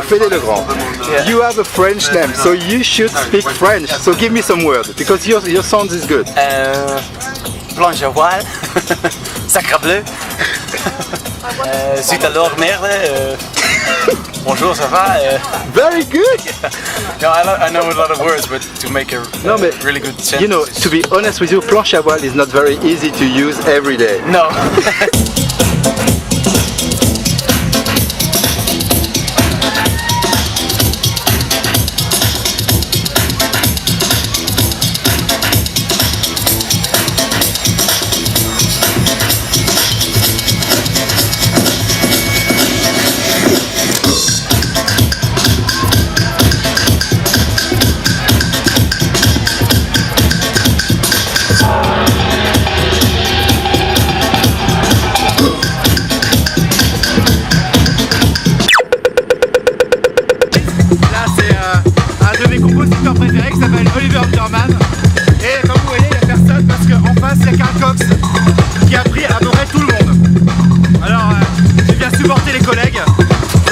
Fede Legrand. Yeah. You have a French name, so you should speak French. So give me some words, because your sound is good. Planche à voile, sacre bleu, zut alors merde, bonjour ça va. Very good. No, I know a lot of words, but to make a really good sentence. You know, to be honest with you, planche à voile is not very easy to use every day. No. Préféré qui s'appelle Oliver Unterman, et comme vous voyez il n'y a personne parce qu'en face il y a Carl Cox qui a pris à peu près tout le monde. Alors j'ai bien supporté les collègues,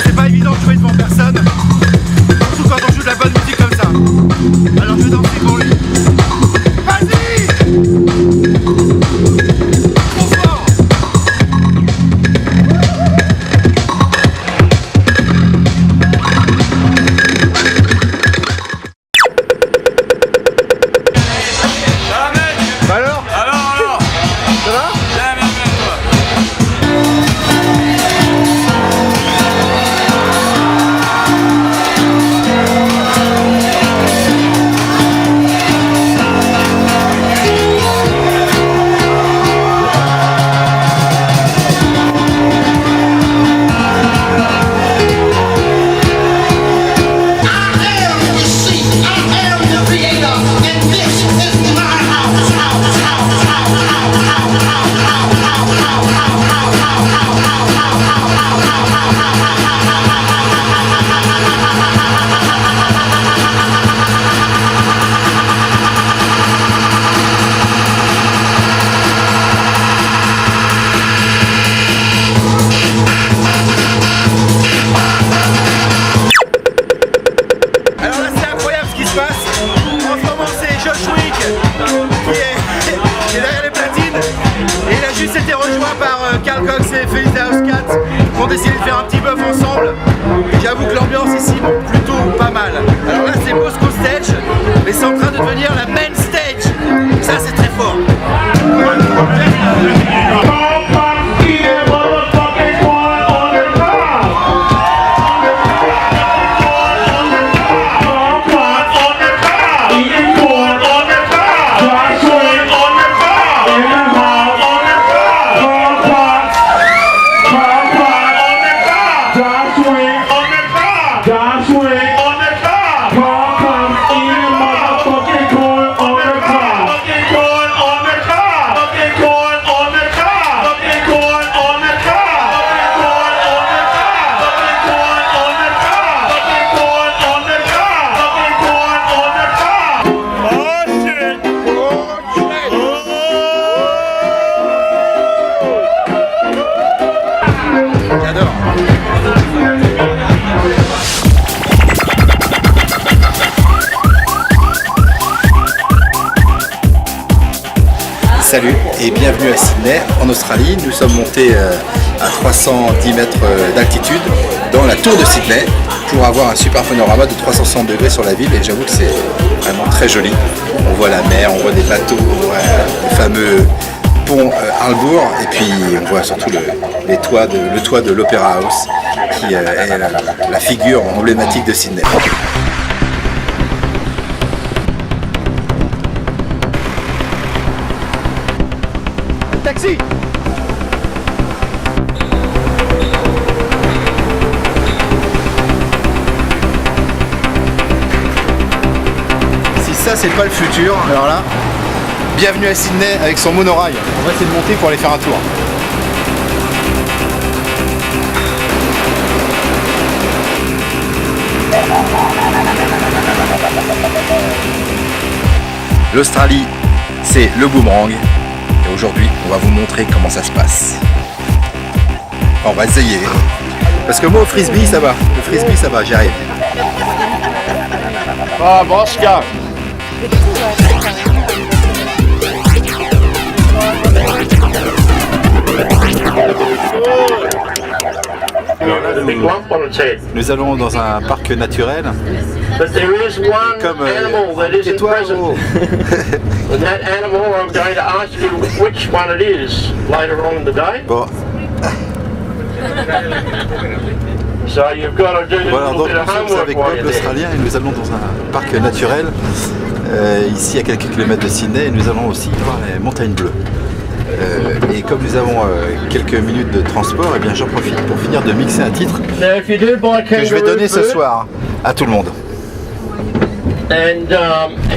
c'est pas évident de jouer devant personne, surtout quand on joue de la bonne musique comme ça. Alors je vais danser pour lui. Vas-y! Trop fort! Carl Cox et Felice House Cat qui ont décidé de faire un petit bœuf ensemble. J'avoue que l'ambiance ici bon, plutôt pas mal. Alors là c'est Moscow Stage, mais c'est en train de devenir la main stage. Ça c'est très fort. Salut et bienvenue à Sydney, en Australie. Nous sommes montés à 310 mètres d'altitude dans la tour de Sydney pour avoir un super panorama de 360 degrés sur la ville, et j'avoue que c'est vraiment très joli. On voit la mer, on voit des bateaux, on voit le fameux pont Harbour, et puis on voit surtout le toit de l'Opera House qui est la figure emblématique de Sydney. Taxi! Si ça c'est pas le futur, alors là, bienvenue à Sydney avec son monorail. On va essayer de monter pour aller faire un tour. L'Australie, c'est le boomerang. Et aujourd'hui, on va vous montrer comment ça se passe. On va essayer. Parce que moi au frisbee ça va, j'y arrive. Ah, Bosca. Nous allons dans un parc naturel. Comme tais-toi, oh. Bon. Voilà, donc nous sommes avec Bob l'Australien et nous allons dans un parc naturel ici à quelques kilomètres de Sydney et nous allons aussi voir les montagnes bleues. Et comme nous avons quelques minutes de transport, et bien j'en profite pour finir de mixer un titre que je vais donner ce soir à tout le monde. And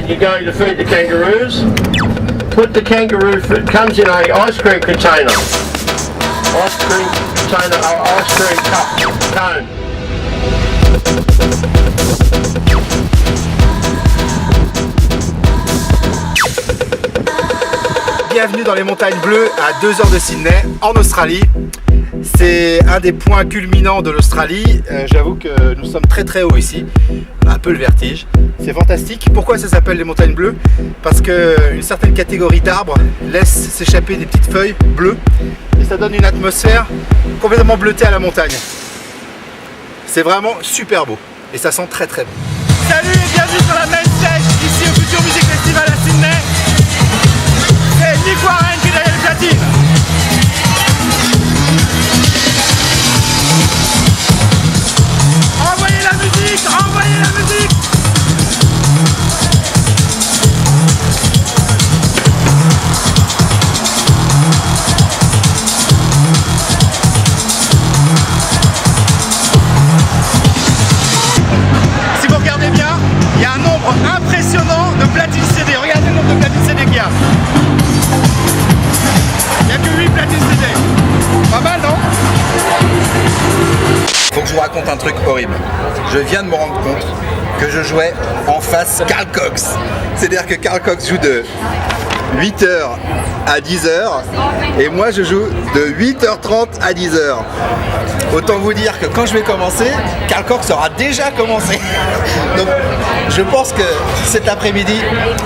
you're going to feed the kangaroos. Put the kangaroo food comes in a ice cream container. Ice cream container, ice cream cup, cone. Bienvenue dans les montagnes bleues à 2 heures de Sydney, en Australie. C'est un des points culminants de l'Australie. J'avoue que nous sommes très très haut ici. On a un peu le vertige. C'est fantastique. Pourquoi ça s'appelle les montagnes bleues? Parce qu'une certaine catégorie d'arbres laisse s'échapper des petites feuilles bleues et ça donne une atmosphère complètement bleutée à la montagne. C'est vraiment super beau et ça sent très très bon. Salut et bienvenue sur la main stage ici au Future Music Festival à Sydney. C'est Nick Warren qui est derrière les platines. Envoyez la musique, envoyez la musique. Si vous regardez bien, il y a un nombre impressionnant de platines CD. Regardez le nombre de platines CD qu'il y a. Il n'y a que 8 platines CD. Pas mal, non? Faut que je vous raconte un truc horrible. Je viens de me rendre compte que je jouais en face Carl Cox. C'est-à-dire que Carl Cox joue de 8h à 10h et moi je joue de 8h30 à 10h. Autant vous dire que quand je vais commencer, Carl Cox aura déjà commencé. Donc je pense que cet après-midi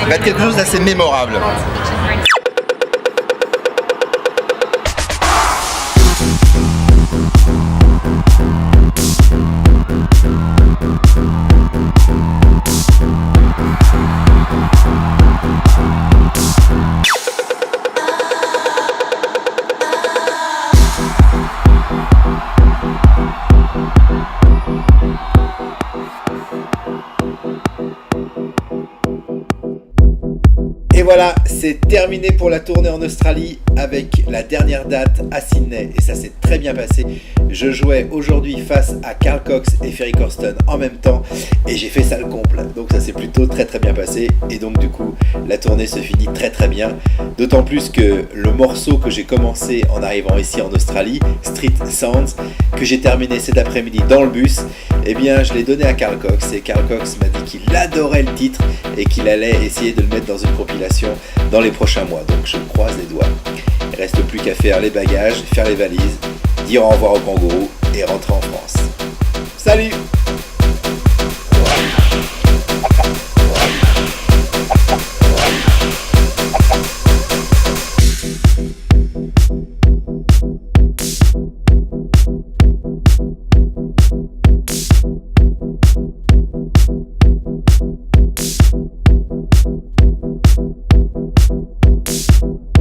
va être quelque chose d'assez mémorable. Et voilà, c'est terminé pour la tournée en Australie avec la dernière date à Sydney et ça s'est très bien passé. Je jouais aujourd'hui face à Carl Cox et Ferry Corsten en même temps et j'ai fait salle comble. Donc ça s'est plutôt très très bien passé et donc du coup la tournée se finit très très bien. D'autant plus que le morceau que j'ai commencé en arrivant ici en Australie, Street Sounds, que j'ai terminé cet après-midi dans le bus, eh bien je l'ai donné à Carl Cox et Carl Cox m'a dit qu'il adorait le titre et qu'il allait essayer de le mettre dans une compilation dans les prochains mois. Donc je croise les doigts. Il ne reste plus qu'à faire les bagages, faire les valises, dire au revoir au kangourou et rentrer en France. Salut!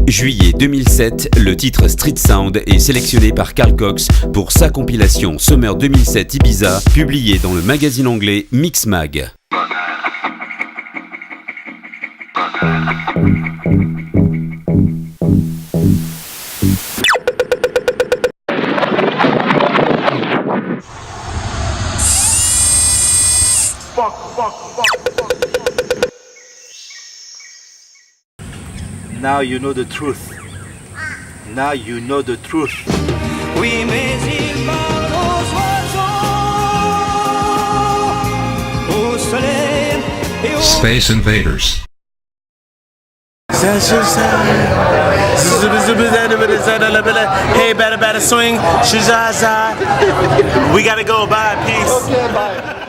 Juillet 2007, le titre Street Sound est sélectionné par Carl Cox pour sa compilation Summer 2007 Ibiza, publiée dans le magazine anglais Mixmag. Now you know the truth. Now you know the truth. Space Invaders. Hey, better swing. We gotta go. Bye. Peace. Okay, bye.